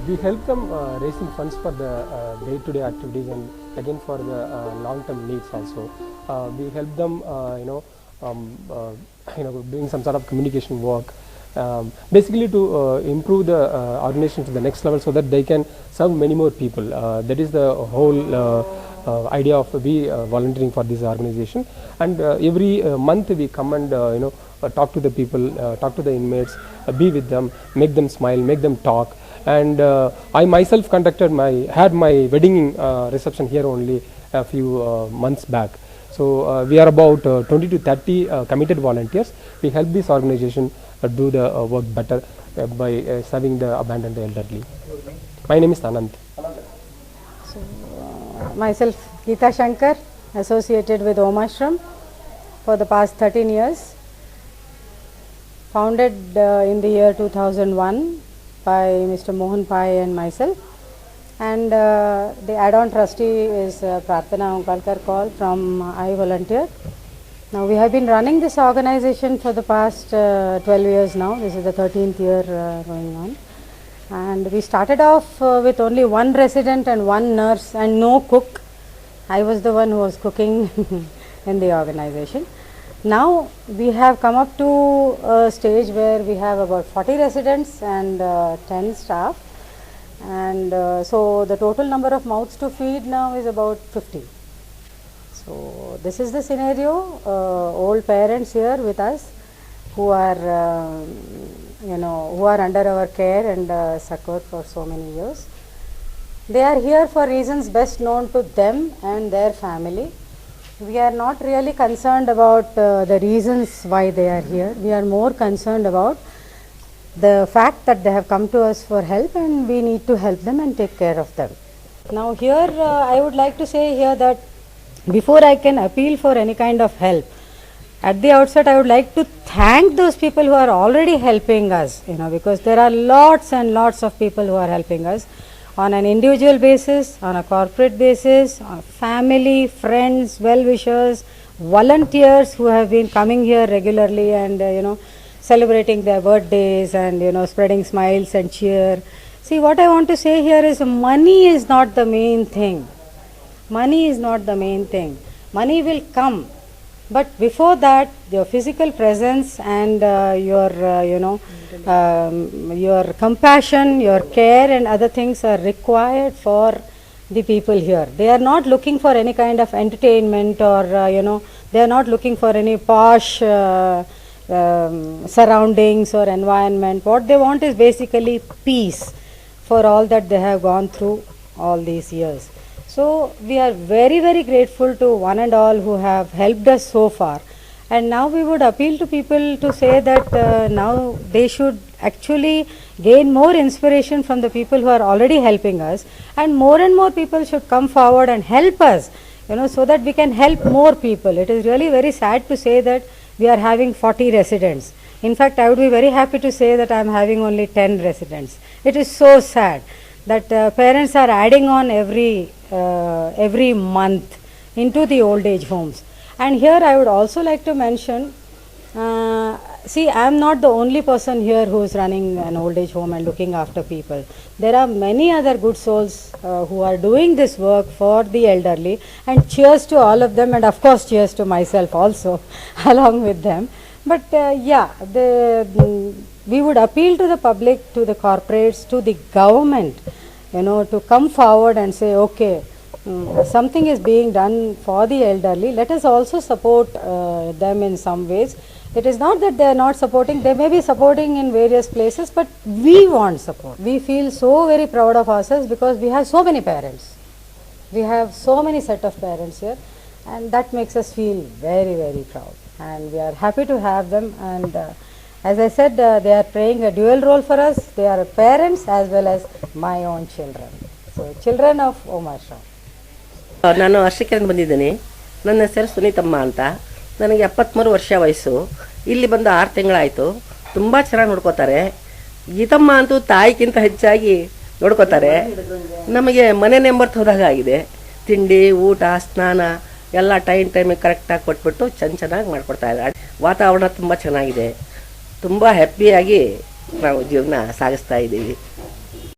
We help them raising funds for the day-to-day activities and again for the long-term needs also. We help them, doing some sort of communication work, basically to improve the organization to the next level so that they can serve many more people. That is the whole idea of we volunteering for this organization. And every month we come and talk to the people, talk to the inmates, be with them, make them smile, make them talk. And I myself had my wedding reception here only a few months back. So we are about 20 to 30 committed volunteers. We help this organization do the work better by serving the abandoned elderly. My name is Anand. So, myself Geeta Shankar, associated with Om Ashram for the past 13 years. Founded in the year 2001 by Mr. Mohan Pai and myself, and the add-on trustee is Prarthana Onkalkar Kaul from I Volunteer. Now we have been running this organization for the past 12 years now. This is the 13th year going on, and we started off with only one resident and one nurse and no cook. I was the one who was cooking in the organization. Now we have come up to a stage where we have about 40 residents and 10 staff, and so the total number of mouths to feed now is about 50. So this is the scenario. Old parents here with us who are who are under our care and succor for so many years. They are here for reasons best known to them and their family. We are not really concerned about the reasons why they are here. We are more concerned about the fact that they have come to us for help and we need to help them and take care of them. Now here I would like to say here that before I can appeal for any kind of help, at the outset I would like to thank those people who are already helping us, because there are lots and lots of people who are helping us on an individual basis, on a corporate basis, on family, friends, well-wishers, volunteers who have been coming here regularly and celebrating their birthdays and spreading smiles and cheer. See, what I want to say here is money is not the main thing. Money is not the main thing. Money will come, but before that, your physical presence and your compassion, your care and other things are required for the people here. They are not looking for any kind of entertainment or they are not looking for any posh surroundings or environment. What they want is basically peace for all that they have gone through all these years. So we are very, very grateful to one and all who have helped us so far. And now we would appeal to people to say that now they should actually gain more inspiration from the people who are already helping us, and more people should come forward and help us, so that we can help more people. It is really very sad to say that we are having 40 residents. In fact, I would be very happy to say that I am having only 10 residents. It is so sad that parents are adding on every month into the old age homes. And here I would also like to mention, see, I am not the only person here who is running an old age home and looking after people. There are many other good souls who are doing this work for the elderly, and cheers to all of them, and of course cheers to myself also along with them. But we would appeal to the public, to the corporates, to the government, to come forward and say, okay, something is being done for the elderly. Let us also support them in some ways. It is not that they are not supporting, they may be supporting in various places, but we want support. We feel so very proud of ourselves because we have so many parents. We have so many set of parents here, and that makes us feel very, very proud. And we are happy to have them, and as I said, they are playing a dual role for us. They are parents as well as my own children. So, children of Om Ashram. ನಾನು ಅರ್ಶಿಕೆಯಿಂದ ಬಂದಿದ್ದೀನಿ. ನನ್ನ ಹೆಸರು ಸುನೀತಮ್ಮ ಅಂತ. ನನಗೆ 73 ವರ್ಷ ವಯಸ್ಸು. ಇಲ್ಲಿ ಬಂದು 6 ತಿಂಗಳಾಯಿತು. ತುಂಬ ಚೆನ್ನಾಗಿ ನೋಡ್ಕೋತಾರೆ. ಗೀತಮ್ಮ ಅಂತೂ ತಾಯಿಗಿಂತ ಹೆಚ್ಚಾಗಿ ನೋಡ್ಕೋತಾರೆ. ನಮಗೆ ಮನೆ ನೆಂಬರ್ತ್ ಹೋದಾಗ ಆಗಿದೆ. ತಿಂಡಿ, ಊಟ, ಸ್ನಾನ ಎಲ್ಲ ಟೈಮಿಗೆ ಕರೆಕ್ಟಾಗಿ ಕೊಟ್ಬಿಟ್ಟು ಚೆನ್ನಾಗಿ ಮಾಡಿಕೊಡ್ತಾ ಇದ್ದಾರೆ. ವಾತಾವರಣ ತುಂಬ ಚೆನ್ನಾಗಿದೆ. ತುಂಬ ಹ್ಯಾಪಿಯಾಗಿ ನಾವು ಜೀವನ ಸಾಗಿಸ್ತಾ ಇದ್ದೀವಿ.